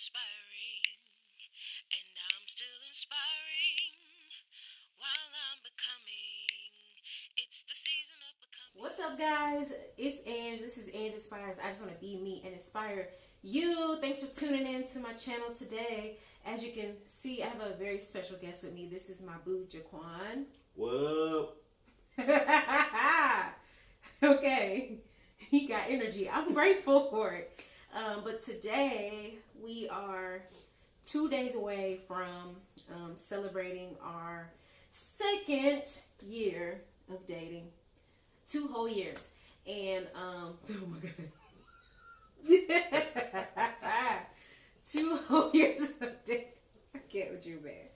inspiring, and I'm still inspiring while I'm becoming. It's the season of becoming. What's up, guys? It's Ange. This is Ange Inspires. I just want to be me and inspire you. Thanks for tuning in to my channel today. As you can see, I have a very special guest with me. This is my boo, Jaquan. What up? Okay, he got energy. I'm grateful for it. But today we are 2 days away from celebrating our second year of dating. 2 whole years. And oh my god. 2 whole years of dating. I can't with you, man.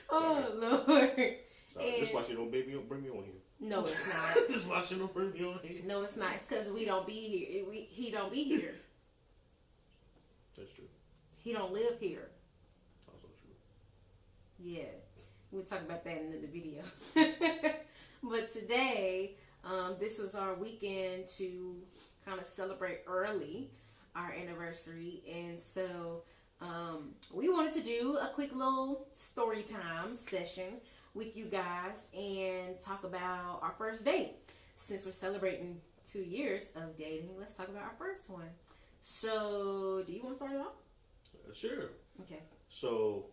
Oh Lord. Sorry, that's why she don't bring me on here. No, it's not. That's why she don't bring me on here. No, it's not. It's because we don't be here. He don't be here. That's true. He don't live here. Also true. Yeah. We'll talk about that in the video. But today, this was our weekend to kind of celebrate early our anniversary. And so we wanted to do a quick little story time session with you guys and talk about our first date. Since we're celebrating 2 years of dating, let's talk about our first one. So, do you want to start it off? Sure. Okay. So,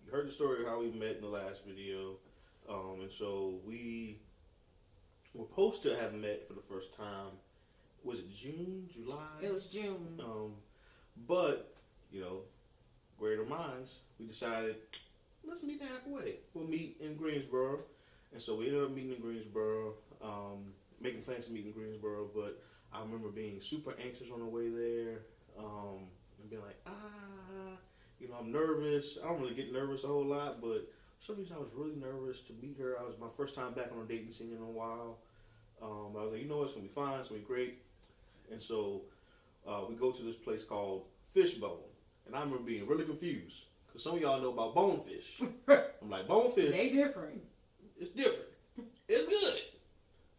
you heard the story of how we met in the last video. And so we were supposed to have met for the first time. Was it June, July? It was June. But, you know, greater minds, we decided, let's meet halfway. We'll meet in Greensboro. And so we ended up meeting in Greensboro, making plans to meet in Greensboro. But I remember being super anxious on the way there, and being like, I'm nervous. I don't really get nervous a whole lot, but for some reason I was really nervous to meet her. It was my first time back on a dating scene in a while. I was like, you know what, it's going to be fine, it's going to be great. And so we go to this place called Fishbone. And I remember being really confused, because some of y'all know about bonefish. I'm like, bonefish. They different. It's different. It's good,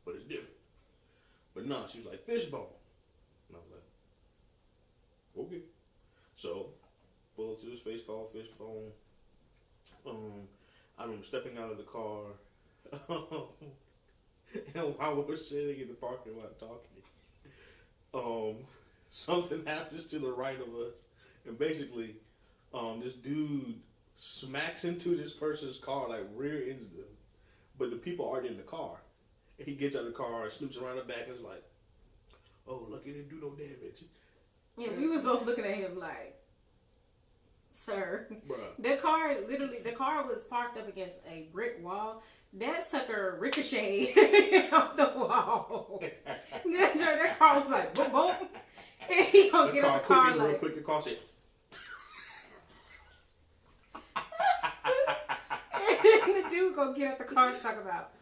but it's different. But no, she was like, Fishbone. And I was like, okay. So, pull up to this place called Fishbone. I remember stepping out of the car. And while we were sitting in the parking lot talking, something happens to the right of us. And basically, this dude smacks into this person's car, like rear ends them. But the people aren't in the car. And he gets out of the car and snoops around the back and is like, oh, lucky didn't do no damage. Yeah, we was both looking at him like, sir. Bruh. The car was parked up against a brick wall. That sucker ricocheted off the wall. That car was like, boom, boom. And he gonna get out the car like, real quick, the car said, and the dude gonna get out the car and talk about.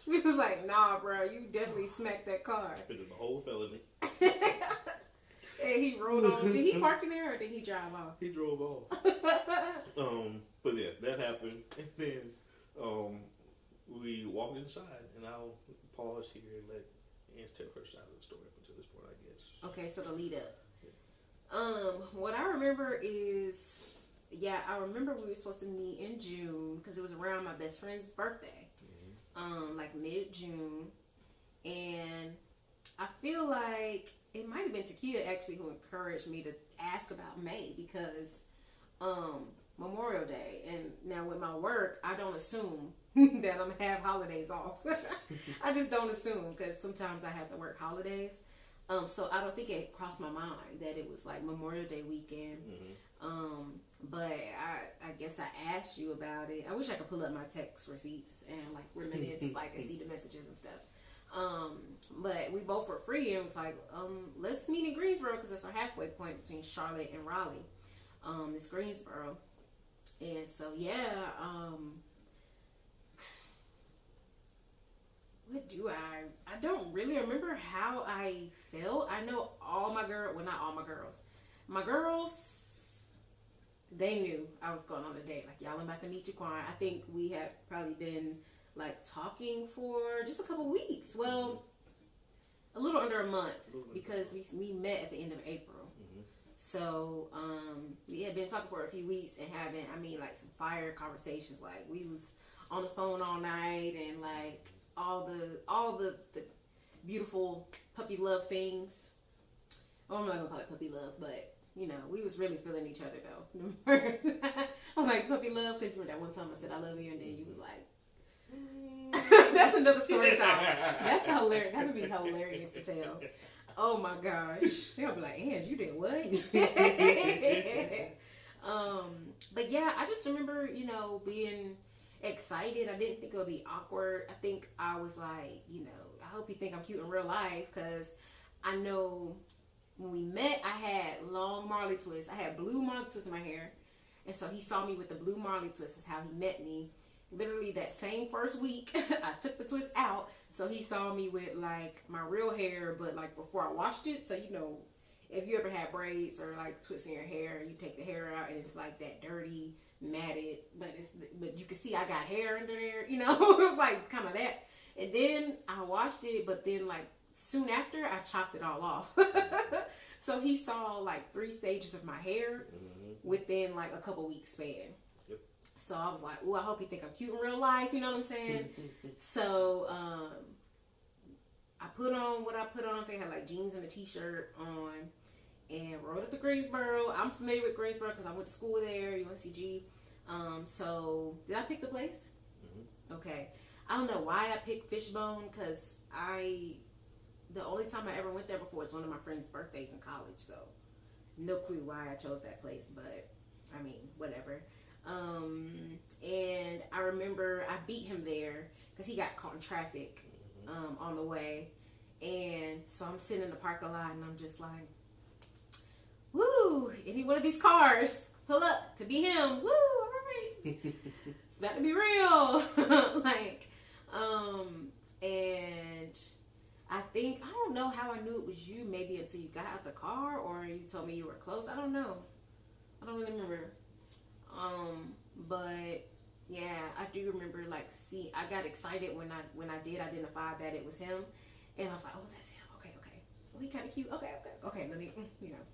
We was like, nah, bro, you definitely smacked that car. it was a whole felony. And he rolled on. Did he park in there or did he drive off? He drove off. But yeah, that happened. And then we walked inside, and I'll pause here and let Anne tell her side of the story up until this point, I guess. Okay, so the lead up. What I remember is, I remember we were supposed to meet in June because it was around my best friend's birthday, like mid-June, and I feel like it might have been Takia actually who encouraged me to ask about May because Memorial Day, and now with my work, I don't assume that I'm gonna have holidays off. I just don't assume because sometimes I have to work holidays. So I don't think it crossed my mind that it was like Memorial Day weekend. But I guess I asked you about it. I wish I could pull up my text receipts and like reminisce, like and see the messages and stuff. But we both were free and it was like, let's meet in Greensboro because that's our halfway point between Charlotte and Raleigh. It's Greensboro. And so, what do I don't really remember how I felt. I know all my not all my girls, they knew I was going on a date. Like, y'all, I'm about to meet Jaquan. I think we had probably been like talking for just a couple weeks. Well, a little under a month A little under because a month. we met at the end of April. So we had been talking for a few weeks and having, I mean, like some fire conversations. Like we was on the phone all night and like all the beautiful puppy love things. Oh, I'm not gonna call it puppy love, but you know, we was really feeling each other though. I'm like puppy love because you remember that one time I said I love you and then you was like. That's another story time. That's hilarious. That would be hilarious to tell. Oh my gosh. They'll be like, Ange, you did what? But yeah, I just remember, you know, being excited. I didn't think it would be awkward. I think I was like, you know, I hope you think I'm cute in real life because I know when we met, I had long Marley twists. I had blue Marley twists in my hair. And so he saw me with the blue Marley twists is how he met me. Literally that same first week, I took the twist out. So he saw me with like my real hair, but like before I washed it. So, you know, if you ever had braids or like twists in your hair, you take the hair out and it's like that dirty, matted, but you can see I got hair under there, you know, it was like kind of that. And then I washed it, but then like soon after I chopped it all off. So he saw like 3 stages of my hair within like a couple weeks span. So I was like, ooh, I hope you think I'm cute in real life. You know what I'm saying? So I put on what I put on. I think I had like jeans and a t-shirt on and rode up to Greensboro. I'm familiar with Greensboro because I went to school there, UNCG. So did I pick the place? Okay. I don't know why I picked Fishbone because the only time I ever went there before was one of my friend's birthdays in college. So no clue why I chose that place, but I mean, whatever. And I remember I beat him there because he got caught in traffic on the way. And so I'm sitting in the parking lot and I'm just like, woo, any one of these cars pull up, could be him. Woo, all right. It's about to be real. Like, and I think, I don't know how I knew it was you maybe until you got out the car or you told me you were close. I don't know. I don't really remember. But yeah, I do remember like I got excited when I did identify that it was him, and I was like, oh, that's him. Okay. Well, he kind of cute. Okay. Let me, you know,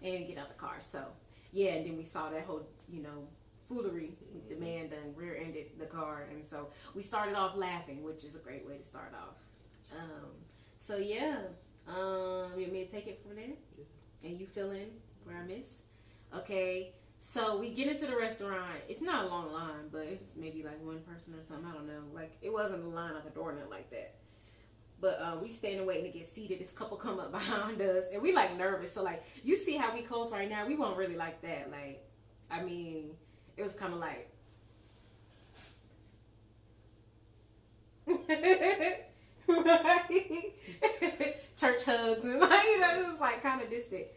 and get out the car. So yeah, and then we saw that whole, you know, foolery. The man done rear-ended the car, and so we started off laughing, which is a great way to start off. So yeah, you want me to take it from there? And you fill in where I miss? Okay. So we get into the restaurant. It's not a long line, but it's maybe like one person or something. I don't know. Like it wasn't a line like a doorman like that. But we standing waiting to get seated. This couple come up behind us, and we like nervous. So like you see how we close right now. We won't really like that. Like, I mean, it was kind of like. Church hugs and like, you know, it was like kind of distant.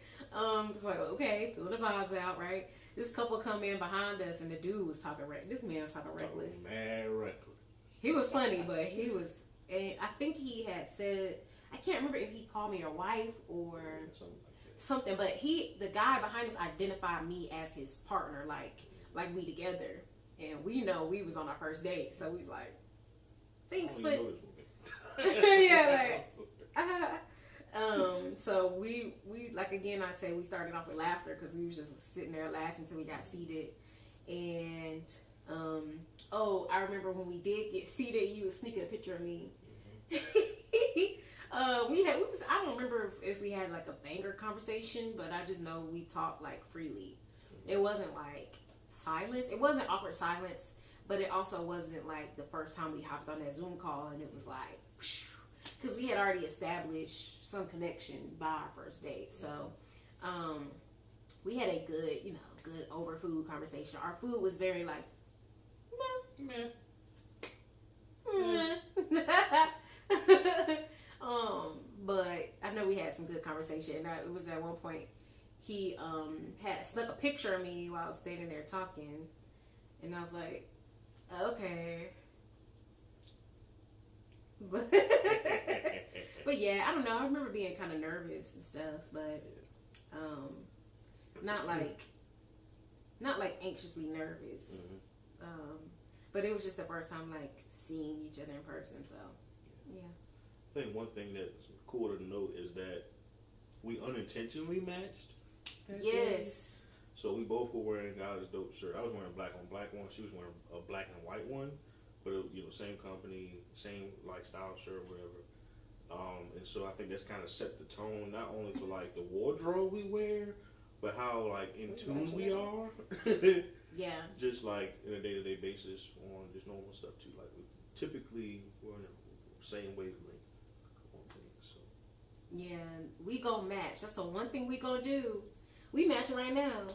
It's like, okay, feeling the vibes out, right? This couple come in behind us, and the dude was talking this man was talking reckless. Mad reckless. He was funny, but he was, and I think he had said, I can't remember if he called me a wife or something, but the guy behind us identified me as his partner, like we together, and we know we was on our first date, so we was like, thanks, but yeah, like. So we like again I say we started off with laughter because we was just sitting there laughing until we got seated, and I remember when we did get seated, you was sneaking a picture of me. I don't remember if we had like a banger conversation, but I just know we talked like freely. It wasn't like silence. It wasn't awkward silence, but it also wasn't like the first time we hopped on that Zoom call and it was like. Because we had already established some connection by our first date. So, we had a good over food conversation. Our food was very like, meh. But I know we had some good conversation. And it was at one point, he had snuck a picture of me while I was standing there talking. And I was like, okay. But yeah, I don't know. I remember being kind of nervous and stuff, but not like anxiously nervous. But it was just the first time like seeing each other in person. So yeah. I think one thing that's cool to note is that we unintentionally matched. Yes. So we both were wearing God's dope shirt. I was wearing a black on black one. She was wearing a black and white one, but it, same company, same like style shirt, whatever. And so I think that's kind of set the tone, not only for like the wardrobe we wear, but how like in tune we are. Yeah. Just like in a day-to-day basis on just normal stuff too. Like we typically we're in the same wavelength on things. So. Yeah, we gonna match. That's the one thing we gonna do. We matching right now.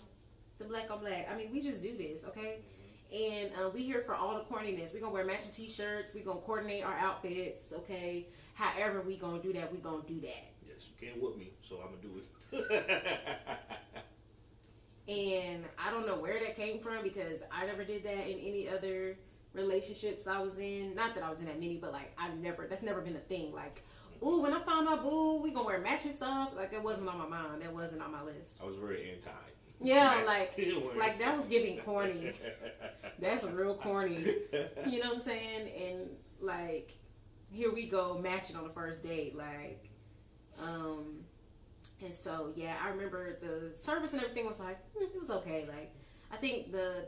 The black on black. I mean, we just do this, okay? And we here for all the corniness. We gonna wear matching t-shirts. We gonna coordinate our outfits, okay? However we gonna do that, we gonna do that. Yes, you can't whoop me, so I'm gonna do it. And I don't know where that came from because I never did that in any other relationships I was in. Not that I was in that many, but like that's never been a thing. Like, ooh, when I found my boo, we gonna wear matching stuff. Like that wasn't on my mind. That wasn't on my list. I was very anti. Yeah, like that was giving corny. That's real corny. You know what I'm saying? And like, here we go matching on the first date. Like, and so yeah, I remember the service and everything was like it was okay. Like, I think the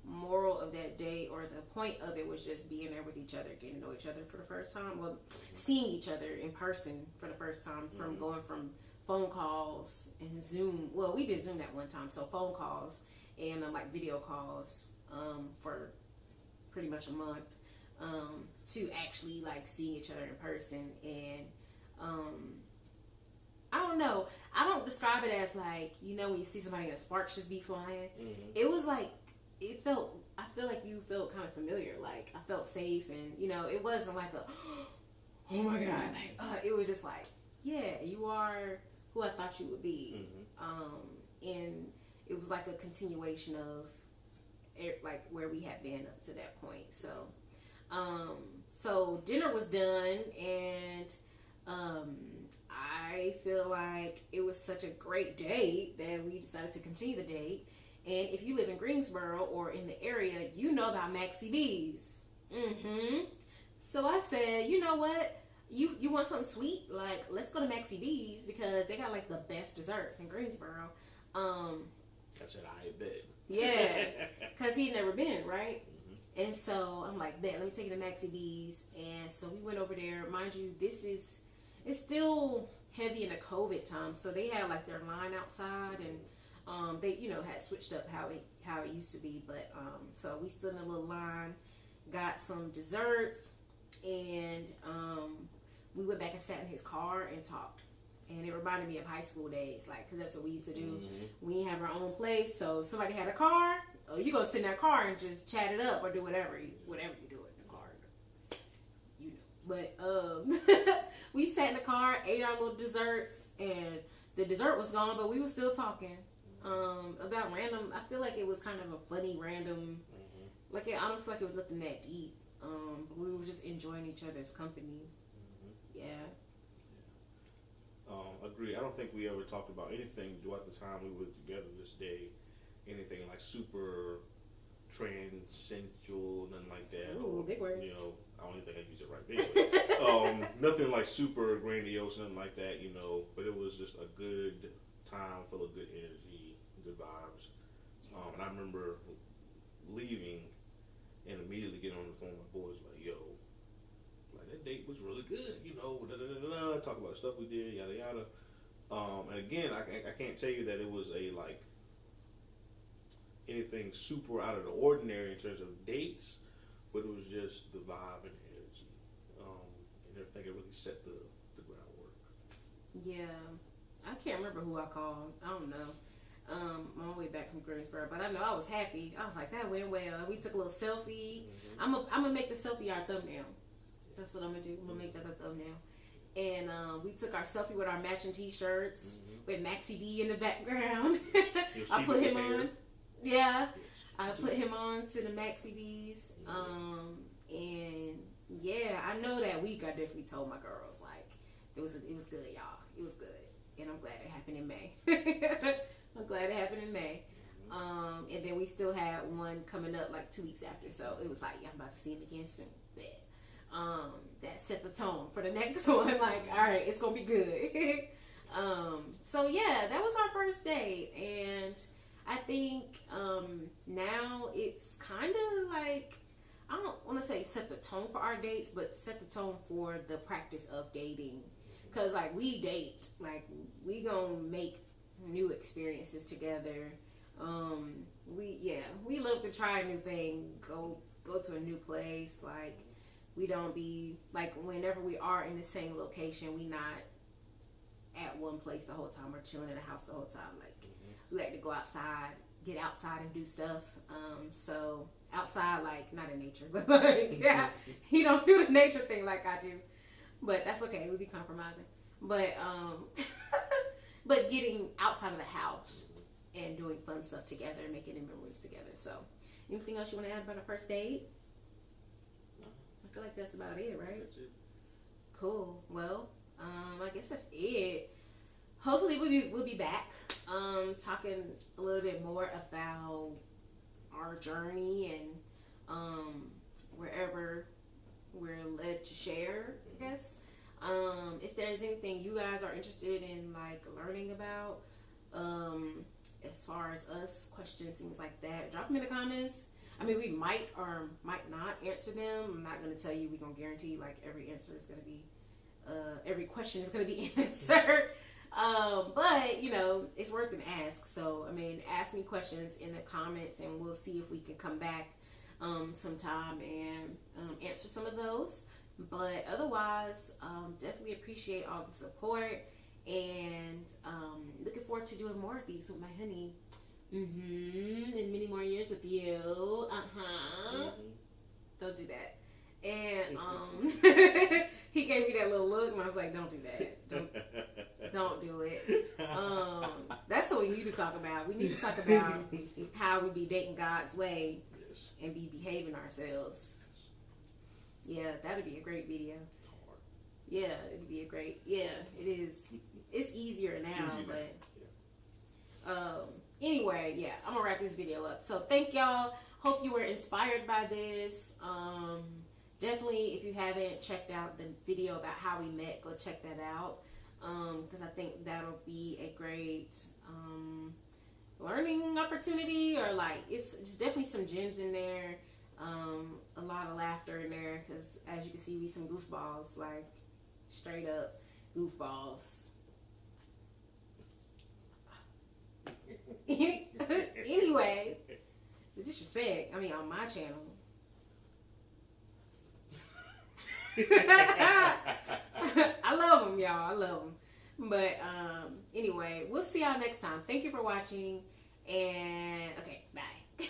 moral of that day or the point of it was just being there with each other, getting to know each other for the first time. Well, seeing each other in person for the first time from going from phone calls and Zoom. Well, we did Zoom that one time, so phone calls and like video calls for pretty much a month to actually like seeing each other in person. And I don't know. I don't describe it as like, when you see somebody and sparks just be flying. It was like, I feel like you felt kind of familiar. Like I felt safe, and it wasn't like a, oh my God, like it was just like, yeah, you are who I thought you would be. And it was like a continuation of like where we had been up to that point. So, so dinner was done, and I feel like it was such a great date that we decided to continue the date. And if you live in Greensboro or in the area, you know about Maxi B's. So I said, you know what? You want something sweet? Like, let's go to Maxi B's because they got like the best desserts in Greensboro. I said, I bet. Yeah, because he'd never been, right? And so I'm like, bet, let me take you to Maxi B's. And so we went over there. Mind you, it's still heavy in the COVID time. So they had like their line outside, and they, had switched up how it used to be. But so we stood in a little line, got some desserts, and we went back and sat in his car and talked. And it reminded me of high school days, like, because that's what we used to do. We didn't have our own place, so if somebody had a car, you go sit in that car and just chat it up or do whatever you do in the car. But we sat in the car, ate our little desserts, and the dessert was gone, but we were still talking about random. I feel like it was kind of a funny random. Like I don't feel like it was nothing that deep. But we were just enjoying each other's company. Yeah. Agree. I don't think we ever talked about anything throughout the time we were together this day. Anything like super transcendental, nothing like that. Ooh, big words. I don't even think I use it right. Anyway, nothing like super grandiose, nothing like that. But it was just a good time full of good energy, good vibes. And I remember leaving and immediately getting on the phone with my boys like, yo, like that date was really good, talk about the stuff we did, yada yada. And again, I can't tell you that it was a like anything super out of the ordinary in terms of dates, but it was just the vibe and energy, and everything. It really set the groundwork. Yeah, I can't remember who I called. I don't know. On my way back from Greensboro, but I know I was happy. I was like, that went well. We took a little selfie. I'm gonna make the selfie our thumbnail. That's what I'm gonna do. I'm gonna make that a thumbnail. And we took our selfie with our matching t-shirts with Maxi B in the background. I put him on. Yeah, I put him on to the Maxi B's. And yeah, I know that week I definitely told my girls like it was good, y'all. It was good, and I'm glad it happened in May. I'm glad it happened in May. And then we still had one coming up like 2 weeks after, so it was like, yeah, I'm about to see him again soon. But that set the tone for the next one. Like, all right, it's gonna be good. So yeah, that was our first date, and I think now it's kind of like, I don't want to say set the tone for our dates, but set the tone for the practice of dating. Cause like we date, like we gonna make new experiences together. We love to try a new thing, go to a new place. Like we don't be like, whenever we are in the same location, we not at one place the whole time. We're chilling in the house the whole time. Like we like to go outside, get outside and do stuff. So outside, like not in nature, but like yeah, he don't do the nature thing like I do. But that's okay. We'll be compromising. But but getting outside of the house and doing fun stuff together, making memories together. So, anything else you want to add about a first date? I feel like that's about it, right? That's it. Cool. Well, I guess that's it. Hopefully, we'll be back talking a little bit more about our journey and wherever we're led to share, I guess. If there's anything you guys are interested in like learning about, as far as us, questions, things like that, drop them in the comments. I mean, we might or might not answer them. I'm not going to tell you, we're going to guarantee like every answer is going to be, every question is going to be answered. But, you know, it's worth an ask. So, I mean, ask me questions in the comments and we'll see if we can come back sometime and answer some of those. But otherwise, definitely appreciate all the support and looking forward to doing more of these with my honey. And many more years with you. Don't do that. And he gave me that little look and I was like, don't do that. Don't do it. That's what we need to talk about. We need to talk about how we be dating God's way and be behaving ourselves. Yeah, that'd be a great video. Yeah, it'd be a great. Yeah, it is. It's easier now, but anyway, yeah, I'm gonna wrap this video up. So thank y'all. Hope you were inspired by this. Definitely, if you haven't checked out the video about how we met, go check that out. Because I think that'll be a great learning opportunity, or like it's definitely some gems in there. A lot of laughter in there, because as you can see, we some goofballs, like straight up goofballs. Anyway, the disrespect, I mean, on my channel. I love them, y'all. I love them. But anyway, we'll see y'all next time. Thank you for watching. And okay, bye.